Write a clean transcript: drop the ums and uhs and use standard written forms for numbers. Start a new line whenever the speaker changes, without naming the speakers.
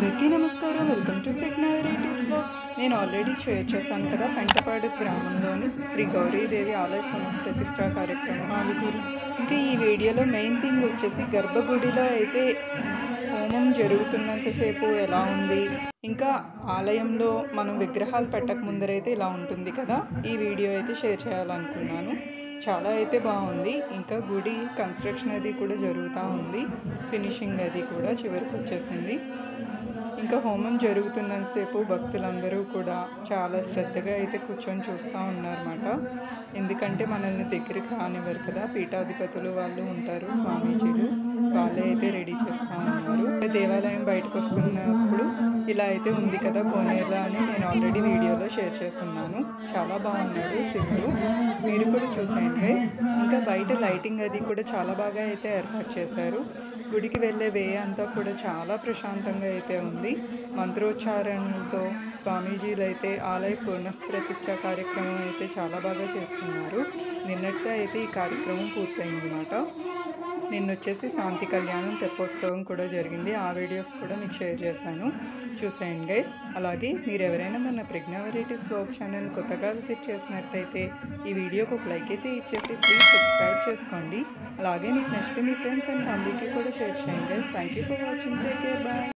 అందరికీ నమస్కారం. Welcome to Pragna varieties vlog. నేను ఆల్రెడీ షేర్ చేశాను కదా, పెంటపాడు గ్రామంలోని శ్రీ గౌరీదేవి ఆలయ పునఃప్రతిష్ఠా కార్యక్రమం ఆలుగూరు. ఇంకా ఈ వీడియోలో మెయిన్ థింగ్ వచ్చేసి గర్భగుడిలో అయితే హోమం జరుగుతున్నంతసేపు ఎలా ఉంది, ఇంకా ఆలయంలో మనం విగ్రహాలు పెట్టక ముందరైతే ఇలా ఉంటుంది కదా, ఈ వీడియో అయితే షేర్ చేయాలనుకున్నాను. చాలా అయితే బాగుంది. ఇంకా గుడి కన్స్ట్రక్షన్ అది కూడా జరుగుతూ ఉంది. ఫినిషింగ్ అది కూడా చివరికి వచ్చేసింది. ఇంకా హోమం జరుగుతున్నంతసేపు భక్తులందరూ కూడా చాలా శ్రద్ధగా అయితే కూర్చొని చూస్తూ ఉన్నారన్నమాట. ఎందుకంటే మనల్ని దగ్గరికి రానివ్వరు కదా, పీఠాధిపతులు వాళ్ళు ఉంటారు, స్వామీజీలు వాళ్ళే అయితే రెడీ చేస్తూ ఉన్నారు. దేవాలయం బయటకు వస్తున్నప్పుడు ఇలా అయితే ఉంది కదా కోనేరులా అని నేను ఆల్రెడీ వీడియోలో షేర్ చేస్తున్నాను. చాలా బాగున్నాడు శివుడు, మీరు కూడా చూసేయండి గైస్. ఇంకా బయట లైటింగ్ అది కూడా చాలా బాగా అయితే ఏర్పాటు చేశారు. గుడికి వెళ్ళే వే అంతా కూడా చాలా ప్రశాంతంగా అయితే ఉంది. మంత్రోచ్చారణలతో స్వామీజీలు అయితే ఆలయ పునఃప్రతిష్ఠ కార్యక్రమం అయితే చాలా బాగా చేస్తున్నారు. నిన్నటితో అయితే ఈ కార్యక్రమం పూర్తయిందన్నమాట. నిన్న వచ్చేసి శాంతి కళ్యాణం తెప్పోత్సవం కూడా జరిగింది. ఆ వీడియోస్ కూడా మీకు షేర్ చేశాను, చూసేయండి గైస్. అలాగే మీరు ఎవరైనా మన ప్రజ్ఞా వెరైటీస్ వ్లాగ్ ఛానల్ కొత్తగా విజిట్ చేసినట్టయితే ఈ వీడియోకి ఒక లైక్ అయితే ఇచ్చేసి ప్లీజ్ సబ్స్క్రైబ్ చేసుకోండి. అలాగే మీకు నచ్చితే మీ ఫ్రెండ్స్ అండ్ ఫ్యామిలీకి కూడా షేర్ చేయండి guys. Thank you for watching. Take care, bye.